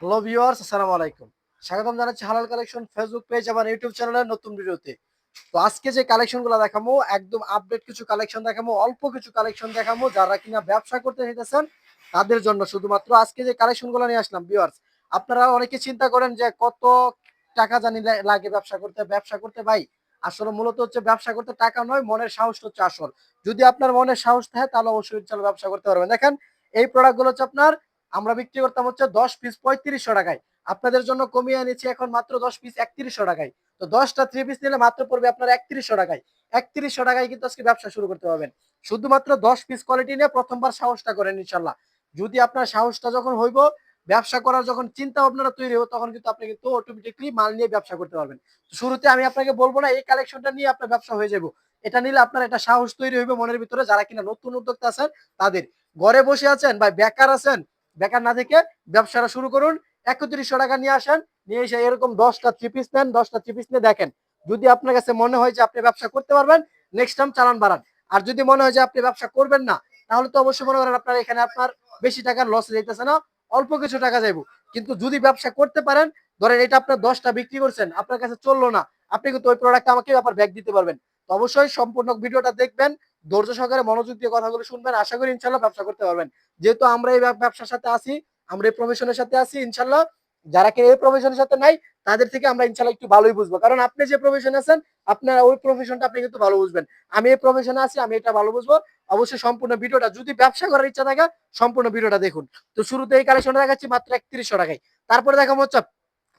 Hello viewers, আসসালামু আলাইকুম। স্বাগতম জানাচ্ছি হালাল কালেকশন ফেসবুক পেজ এবং ইউটিউব চ্যানেলের নতুন ভিডিওতে। তো আজকে যে কালেকশনগুলো দেখাবো একদম আপডেট কিছু কালেকশন দেখাবো, অল্প কিছু কালেকশন দেখাবো যারা কিনা ব্যবসা করতে চাইতেছেন তাদের জন্য শুধুমাত্র আজকে যে কালেকশনগুলো নিয়ে আসলাম ভিউয়ার্স। আপনারা অনেকে চিন্তা করেন যে কত টাকা জানি লাগে ব্যবসা করতে ভাই। আসলে মূলত হচ্ছে ব্যবসা করতে টাকা নয়, মনের সাহসটা হচ্ছে আসল। যদি আপনার মনের সাহস থাকে তাহলে অবশ্যই ইনশাআল্লাহ ব্যবসা করতে পারবেন। দেখেন এই প্রোডাক্টগুলো হচ্ছে আপনার আমরা বিক্রি করতাম হচ্ছে 10 পিস 3500 টাকায়। আপনাদের জন্য কমিয়ে এনেছি এখন মাত্র 10 পিস 3100 টাকায়। তো 10টা 3 পিস নিলে মাত্র পড়বে আপনার 3100 টাকায়। 3100 টাকায় কিন্তু আজকে ব্যবসা শুরু করতে পারবেন। শুধুমাত্র 10 পিস কোয়ালিটি নিয়ে প্রথমবার সাহসটা করেন ইনশাআল্লাহ। যদি আপনার সাহসটা যখন হইব, ব্যবসা করার যখন চিন্তা ভাবনাটা তৈরি হবে তখন কিন্তু আপনি কিন্তু অটোমেটিক্যালি মাল নিয়ে ব্যবসা করতে পারবেন। শুরুতে আমি আপনাকে বলবো না এই কালেকশনটা নিয়ে আপনার ব্যবসা হয়ে যাবে। এটা নিলে আপনার একটা সাহস তৈরি হইবে মনের ভিতরে, যারা কিনা নতুন উদ্যোক্তা আছেন তাদের। ঘরে বসে আছেন বা বেকার আছেন, বেকার না থেকে ব্যবসাটা শুরু করুন। 3100 টাকা নিয়ে আসেন, নিয়ে এসে এরকম 10টা থ্রি পিস নেন, 10টা থ্রি পিস নিয়ে দেখেন। যদি আপনার কাছে মনে হয় যে আপনি ব্যবসা করতে পারবেন, নেক্সট টাইম চালান বাড়ান। আর যদি মনে হয় যে আপনি ব্যবসা করবেন না, তাহলে তো অবশ্যই মনে করেন আপনার এখানে আপনার বেশি টাকার লস যাইতেছে না, অল্প কিছু টাকা যাইব। কিন্তু যদি ব্যবসা করতে পারেন, ধরেন এটা আপনার 10টা বিক্রি করছেন, আপনার কাছে চললো না, আপনি কিন্তু ওই প্রোডাক্ট আমাকে আবার ব্যাক দিতে পারবেন। তো অবশ্যই সম্পূর্ণ ভিডিওটা দেখবেন, ধৈর্য সহকারে মনোযোগ দিয়ে কথাগুলো শুনবেন, আশা করি ইনশাল্লাহ ব্যবসা করতে পারবেন। যেহেতু আমরা এই ব্যবসার সাথে আছি, আমরা এই প্রফেশনের সাথে আছি ইনশাল্লাহ, যারা কি এই প্রফেশনের সাথে নাই তাদের থেকে আমরা ইনশাল্লাহ একটু ভালোই বুঝবো, কারণ আপনি যে প্রফেশনে আছেন আপনার ওই প্রফেশনটা আপনি কিন্তু ভালো বুঝবেন। আমি এই প্রফেশনে আছি, আমি এটা ভালো বুঝবো। অবশ্যই সম্পূর্ণ ভিডিওটা, যদি ব্যবসা করার ইচ্ছা থাকে সম্পূর্ণ ভিডিওটা দেখুন। তো শুরুতে এই কালেকশনটা দেখাচ্ছি মাত্র 3100 টাকায়। তারপরে দেখাবো হচ্ছে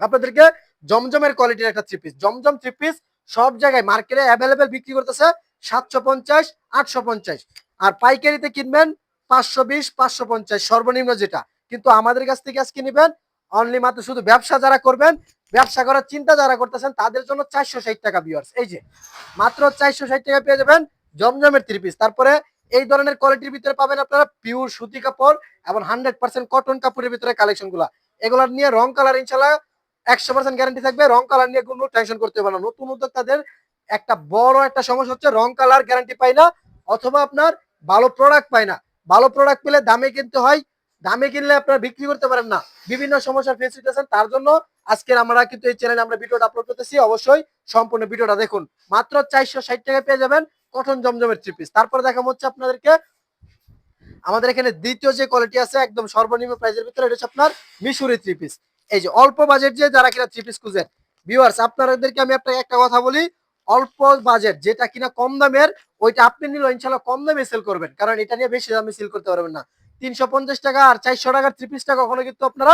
আপনাদেরকে জমজমের কোয়ালিটির একটা থ্রি পিস। জমজম থ্রি পিস সব জায়গায় মার্কেটে অ্যাভেলেবেল বিক্রি করতেছে 750 850, আর পাইকারিতে কিনবেন 520 550 সর্বনিম্ন যেটা। কিন্তু আমাদের কাছ থেকে আজকে নেবেন অনলি মাত্র, শুধু ব্যবসা যারা করবেন, ব্যবসা করার চিন্তা যারা করতেছেন তাদের জন্য 460 টাকা ভিউয়ার্স। এই যে মাত্র 460 টাকা পেয়ে যাবেন জমজমের থ্রি পিস। তারপরে এই ধরনের কোয়ালিটির ভিতরে পাবেন আপনারা পিওর সুতি কাপড় এবং 100% কটন কাপড়ের ভিতরে কালেকশন গুলা। এগুলার নিয়ে রং কালার ইনশাল্লাহ 100% গ্যারান্টি থাকবে। রং কালার নিয়ে কোনো টেনশন করতে হবে না। নতুন উদ্যোক্তাদের একটা বড় একটা সমস্যা হচ্ছে রং কালার গ্যারান্টি পাই না, অথবা আপনার ভালো প্রোডাক্ট পাই না। ভালো প্রোডাক্ট পেলে দামে কিনতে হয়, দামে কিনলে আপনারা বিক্রি করতে পারেন না, বিভিন্ন সমস্যার ফেস হইতেছেন। তার জন্য আজকের আমরা কিন্তু এই চ্যানেলে আমরা ভিডিওটা আপলোড করতেছি, অবশ্যই সম্পূর্ণ ভিডিওটা দেখুন। মাত্র 460 টাকায় পেয়ে যাবেন কটন জমজমের থ্রি পিস। তারপরে দেখা হচ্ছে আপনাদেরকে আমাদের এখানে দ্বিতীয় যে কোয়ালিটি আছে একদম সর্বনিম্ন প্রাইসের ভিতরে, এটা হচ্ছে আপনার মিশরি থ্রি পিস। এই যে অল্প বাজেট যে যারা কিনা থ্রি পিস খুঁজেন ভিউয়ার্স, আপনাদেরকে আমি আপনাকে একটা কথা বলি, অল্প বাজেট যেটা কিনা কম দামের, ওইটা আপনি নিলে ইনশাল্লাহ কম দামে সেল করবেন, কারণ এটা নিয়ে বেশি দামে সেল করতে পারবেন না। 350 টাকা আর 400 টাকার থ্রি পিসটা কখনো কিন্তু আপনারা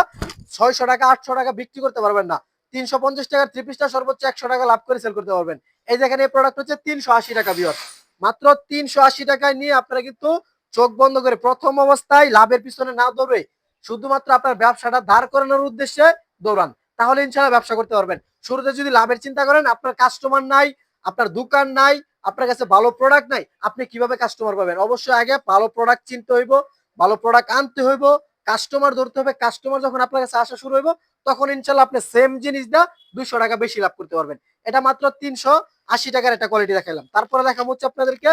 600 টাকা 800 টাকা বিক্রি করতে পারবেন না। 350 টাকার থ্রি পিসটা সর্বোচ্চ 100 টাকা লাভ করে সেল করতে পারবেন। এই দেখেন এই প্রোডাক্ট হচ্ছে 380 টাকা ভিউয়ার্স। মাত্র 380 টাকায় নিয়ে আপনারা কিন্তু চোখ বন্ধ করে প্রথম অবস্থায় লাভের পিছনে না দৌড়ে শুধুমাত্র আপনার ব্যবসাটা দাঁড় করানোর উদ্দেশ্যে দৌড়ান, তাহলে ইনশাল্লাহ ব্যবসা করতে পারবেন। শুরুতে যদি লাভের চিন্তা করেন, আপনার কাস্টমার নাই, আপনার দোকান নাই, আপনার কাছে ভালো প্রোডাক্ট নাই, আপনি কিভাবে কাস্টমার পাবেন? অবশ্যই আগে ভালো প্রোডাক্ট চিনতে হইব, ভালো প্রোডাক্ট আনতে হইব, কাস্টমার ধরতে হবে। কাস্টমার যখন আপনার কাছে আসা শুরু হইব, তখন ইনশাল্লাহ আপনি সেম জিনিস দা 200 টাকা বেশি লাভ করতে পারবেন। এটা মাত্র 380 টাকার একটা কোয়ালিটি দেখালাম। তারপরে দেখাবো হচ্ছে আপনাদেরকে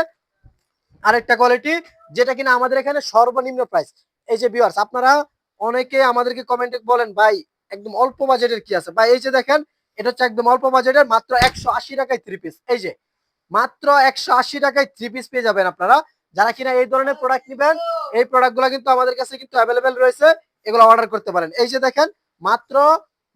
আরেকটা কোয়ালিটি, যেটা কিনা আমাদের এখানে সর্বনিম্ন প্রাইস। এই যে ভিউয়ার্স, আপনারা অনেকে আমাদেরকে কমেন্টে বলেন ভাই একদম অল্প বাজেটের কি আছে ভাই। এই যে দেখেন এটা হচ্ছে একদম অল্প বাজেটের মাত্র 180 টাকায় থ্রি পিস। এই যে মাত্র 180 টাকায় থ্রি পিস পেয়ে যাবেন আপনারা। যারা কিনা এই ধরনের প্রোডাক্ট নেবেন, এই প্রোডাক্টগুলো কিন্তু আমাদের কাছে কিন্তু অ্যাভেলেবেল রয়েছে, এগুলো অর্ডার করতে পারেন। এই যে দেখেন মাত্র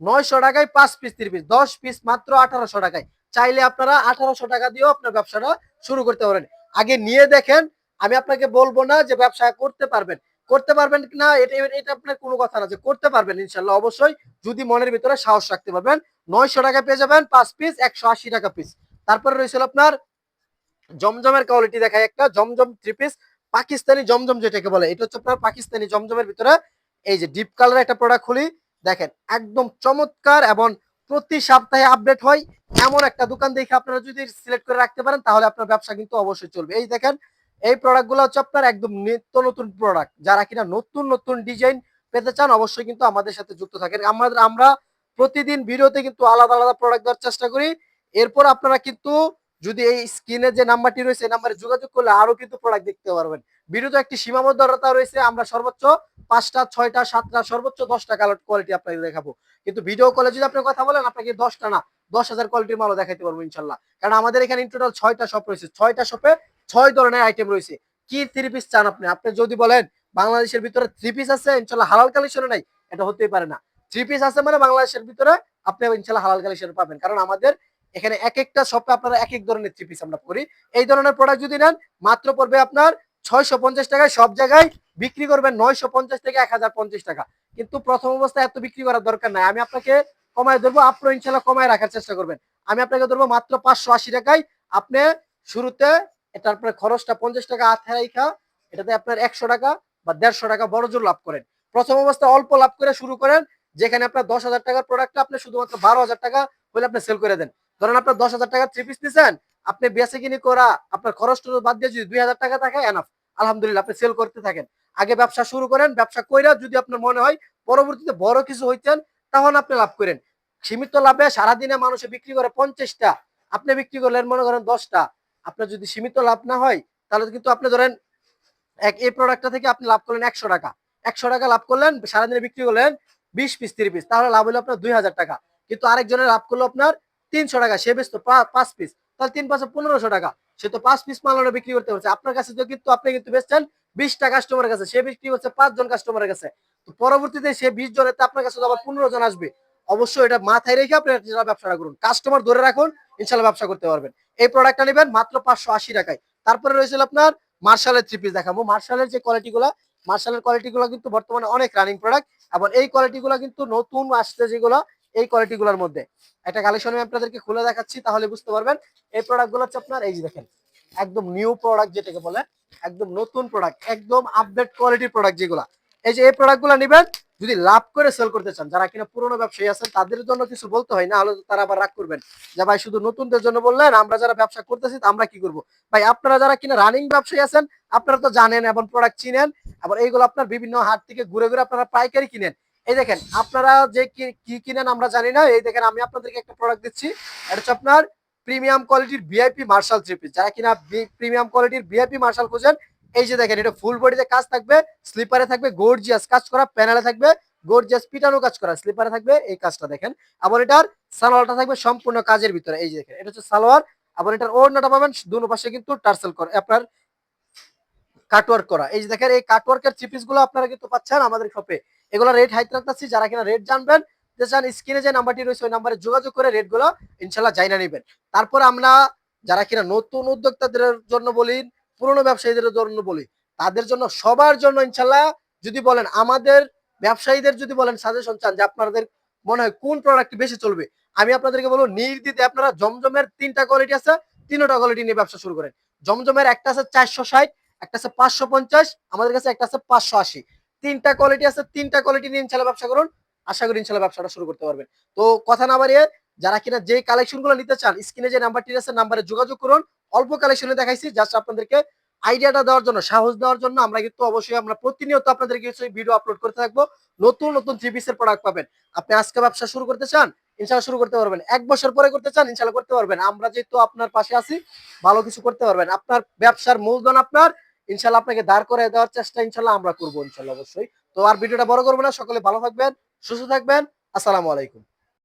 900 টাকায় 5 পিস থ্রি পিস, 10 পিস মাত্র 1800 টাকায়। চাইলে আপনারা 1800 টাকা দিয়েও আপনার ব্যবসাটা শুরু করতে পারেন। আগে নিয়ে দেখেন, আমি আপনাকে বলবো না যে ব্যবসা করতে পারবেন, করতে পারবেন না এটা এটা আপনার কোনো কথা না, যে করতে পারবেন ইনশাল্লাহ অবশ্যই, যদি মনের ভিতরে সাহস রাখতে পারবেন। 900 টাকা পেয়ে যাবেন 5 পিস, 180 টাকা পিস। তারপরে রয়েছিল আপনার জমজমের কোয়ালিটি দেখায় একটা জমজম থ্রি পিস, পাকিস্তানি জমজম যেটাকে বলে, এটা হচ্ছে আপনার পাকিস্তানি জমজমের ভিতরে এই যে ডিপ কালার একটা প্রোডাক্ট খুলি দেখেন, একদম চমৎকার এবং প্রতি সপ্তাহে আপডেট হয় এমন একটা দোকান দেখে আপনারা যদি সিলেক্ট করে রাখতে পারেন, তাহলে আপনার ব্যবসা কিন্তু অবশ্যই চলবে। এই দেখেন এই প্রোডাক্ট গুলো হচ্ছে আপনার একদম নিত্য নতুন প্রোডাক্ট, যারা কিনা নতুন নতুন ডিজাইন পেতে চান অবশ্যই কিন্তু আমাদের সাথে যুক্ত থাকেন। আমরা প্রতিদিন ভিডিওতে কিন্তু আলাদা আলাদা প্রোডাক্ট দেওয়ার চেষ্টা করি। এরপর আপনারা কিন্তু যদি এই স্ক্রিনে যে নাম্বারটি রয়েছে এই নাম্বারে যোগাযোগ করলে আরো কিন্তু প্রোডাক্ট দেখতে পারবেন। ভিডিওতে একটি সীমাবদ্ধতা রয়েছে, আমরা সর্বোচ্চ 5টা 6টা 7টা সর্বোচ্চ 10টা কালার কোয়ালিটি আপনাকে দেখাবো। কিন্তু ভিডিও কলে যদি আপনি কথা বলেন আপনাকে 10টা না 10,000 কোয়ালিটির মালও দেখাইতে পারবো ইনশাল্লাহ। কারণ আমাদের এখানে টোটাল 6টা শপ রয়েছে, 6টা শপে 6 ধরনের আইটেম রয়েছে। কি থ্রি পিস চান আপনি? আপনি যদি বলেন বাংলাদেশের ভিতরে থ্রি পিস আছে ইনশাল্লাহ হালাল কালেকশনে নাই, এটা হতেই পারে না। থ্রি পিস আছে মানে বাংলাদেশের ভিতরে আপনি ইনশাল্লাহ হালাল কালেকশন পাবেন। কারণ আমাদের এখানে এক একটা শপে আপনারা এক এক ধরনের থ্রি পিস আমরা করি। এই ধরনের প্রোডাক্ট যদি নেন মাত্র পড়বে আপনার 650 টাকায়, সব জায়গায় বিক্রি করবেন 950 থেকে 1050 টাকা। কিন্তু প্রথম অবস্থায় এত বিক্রি করার দরকার নাই, আমি আপনাকে কমায় ধরবো, আপনি ইনশাল্লাহ কমায় রাখার চেষ্টা করবেন। আমি আপনাকে ধরবো মাত্র 580 টাকায়। আপনি শুরুতে তারপরে খরচটা 50 টাকা হাতে রাখা এটাতে আপনার 100 টাকা বা 150 টাকা বড় জোর লাভ করেন। প্রথম অবস্থায় অল্প লাভ করে শুরু করেন, যেখানে আপনার 10,000 টাকার প্রোডাক্টটা আপনি শুধুমাত্র 12,000 টাকা হলে আপনি সেল করে দেন। ধরেন আপনার 10,000 টাকার থ্রি পিস নিছেন, আপনি বেচে কিনি করা আপনার খরচটা বাদ দিয়ে যদি 2,000 টাকা থাকে এনাফ, আলহামদুলিল্লাহ আপনি সেল করতে থাকেন। আগে ব্যবসা শুরু করেন, ব্যবসা কইরা যদি আপনার মনে হয় পরবর্তীতে বড় কিছু হইতেন তাহলে আপনি লাভ করেন। সীমিত লাভে সারাদিনে মানুষে বিক্রি করে 50টা, আপনি বিক্রি করলেন মনে করেন 10টা। আপনার যদি সীমিত লাভ না হয় তাহলে কিন্তু আপনি ধরেন এই প্রোডাক্টটা থেকে আপনি লাভ করলেন 100 টাকা, 100 টাকা লাভ করলেন, সারাদিনে বিক্রি করলেন 20 পিস 30 পিস, তাহলে লাভ হলো আপনার 2,000 টাকা। কিন্তু আরেকজনের লাভ করলো আপনার 300 টাকা, সে বেচতো 5 পিস, তাহলে 3 পাঁচে 1500 টাকা, সে তো 5 পিস মাল বিক্রি করতে পারছে। আপনার কাছে তো কিন্তু আপনি কিন্তু বেচছেন 20টা কাস্টমারের কাছে, সে বিক্রি করছে 5 জন কাস্টমারের কাছে। তো পরবর্তীতে সে 20 জনের আপনার কাছে আবার 15 জন আসবে। অবশ্যই এটা মাথায় রেখে আপনি ব্যবসাটা করুন, কাস্টমার ধরে রাখুন, ইনশাল্লাহ ব্যবসা করতে পারবেন। এই প্রোডাক্টটা নেবেন মাত্র 580 টাকায়। তারপরে রয়েছে আপনার মার্শালের থ্রি পিস দেখাবো। মার্শালের যে কোয়ালিটিগুলো, মার্শালের কোয়ালিটিগুলো কিন্তু বর্তমানে অনেক রানিং প্রোডাক্ট, এবং এই কোয়ালিটিগুলো কিন্তু নতুন আসছে যেগুলো এই কোয়ালিটিগুলোর মধ্যে একটা কালেকশন আমি আপনাদেরকে খুলে দেখাচ্ছি, তাহলে বুঝতে পারবেন। এই প্রোডাক্টগুলো হচ্ছে আপনার এই যে দেখেন একদম নিউ প্রোডাক্ট যেটাকে বলে, একদম নতুন প্রোডাক্ট, একদম আপডেট কোয়ালিটির প্রোডাক্ট যেগুলো। এই যে এই প্রোডাক্টগুলো নেবেন যদি লাভ করে সেল করতে চান, যারা কিনা পুরোনো ব্যবসায়ী আছেন তাদের জন্য কিছু বলতে হয় না, হলে তারা আবার রাগ করবেন যে ভাই শুধু নতুনদের জন্য বললেন, আমরা যারা ব্যবসা করতেছি আমরা কি করব। ভাই আপনারা যারা কিনা রানিং ব্যবসায়ী আছেন আপনারা তো জানেন এবং প্রোডাক্ট চিনেন, আবার এইগুলো আপনার বিভিন্ন হাট থেকে ঘুরে ঘুরে আপনারা পাইকারি কিনেন। এই দেখেন আপনারা যে কি কিনেন আমরা জানি না, এই দেখেন আমি আপনাদেরকে একটা প্রোডাক্ট দিচ্ছি, এটা হচ্ছে আপনার প্রিমিয়াম কোয়ালিটির ভিআইপি মার্শাল থ্রি পিস। যারা কিনা প্রিমিয়াম কোয়ালিটির ভিআইপি মার্শাল খোঁজেন, এই যে দেখেন এটা ফুল বডিতে কাজ থাকবে, স্লিপারে থাকবে গর্জিয়াস কাজ করা, প্যানেলে থাকবে গর্জিয়াস পিটানো কাজ করা, স্লিপারে থাকবে এই কাজটা দেখেন। আবার এটার সালোয়ারটা থাকবে সম্পূর্ণ কাজের ভিতরে, এই যে দেখেন এটা হচ্ছে সালোয়ার। আবার এটার ওড়নাটা পাবেন দুনো পাশে কিন্তু টার্সেল করে আপনার কাটওয়ার্ক করা, এই যে দেখেন এই কাটওয়ার্কের থ্রি পিস গুলো আপনারা কিন্তু পাচ্ছেন আমাদের শপে। এগুলো রেট হাইট রাখতেছি, যারা কিনা রেট জানবেন যে চান স্ক্রিনে যে নাম্বারটি রয়েছে ওই নাম্বারে যোগাযোগ করে রেট গুলো ইনশাল্লাহ জানা নেবেন। তারপর আমরা যারা কিনা নতুন উদ্যোক্তাদের জন্য বলি, পুরনো ব্যবসায়ীদের জন্য বলি, তাদের জন্য সবার জন্য ইনশাল্লাহ যদি বলেন আমাদের ব্যবসায়ীদের যদি বলেন সাজেশন চান যে আপনাদের মনে হয় কোন প্রোডাক্ট বেশি চলবে, আমি আপনাদেরকে বলবো নির্দ্বিধায় আপনারা জমজমের 3টা কোয়ালিটি আছে, 3টা কোয়ালিটি নিয়ে ব্যবসা শুরু করেন। জমজমের একটা আছে 460, একটা আছে 550, আমাদের কাছে একটা আছে 580, 3টা কোয়ালিটি আছে, 3টা কোয়ালিটি নিয়ে ইনশাল্লাহ ব্যবসা করুন, আশা করি ইনশাল্লাহ ব্যবসাটা শুরু করতে পারবেন। তো কথা না বাড়িয়ে যারা কিনা যে কালেকশন গুলো নিতে চান স্ক্রিনে যে নাম্বারটি আছে নাম্বারে যোগাযোগ করুন। অল্প কালেকশনে দেখাইছি জাস্ট আপনাদেরকে আইডিয়াটা দেওয়ার জন্য, সাহস দেওয়ার জন্য। আমরা কিন্তু অবশ্যই আমরা প্রতিনিয়ত আপনাদেরকে ভিডিও আপলোড করতে থাকবো, নতুন নতুন থ্রি পিসের প্রোডাক্ট পাবেন। আপনি আজকে ব্যবসা শুরু করতে চান ইনশাল্লাহ শুরু করতে পারবেন, 1 বছর পরে করতে চান ইনশাল্লাহ করতে পারবেন, আমরা যেহেতু আপনার পাশে আছি ভালো কিছু করতে পারবেন। আপনার ব্যবসার মূলধন আপনার, ইনশাল্লাহ আপনাকে দাঁড় করে দেওয়ার চেষ্টা ইনশাল্লাহ আমরা করবো ইনশাল্লাহ অবশ্যই। তো আর ভিডিওটা বড় করবো না, সকলে ভালো থাকবেন, সুস্থ থাকবেন, আসসালামু আলাইকুম।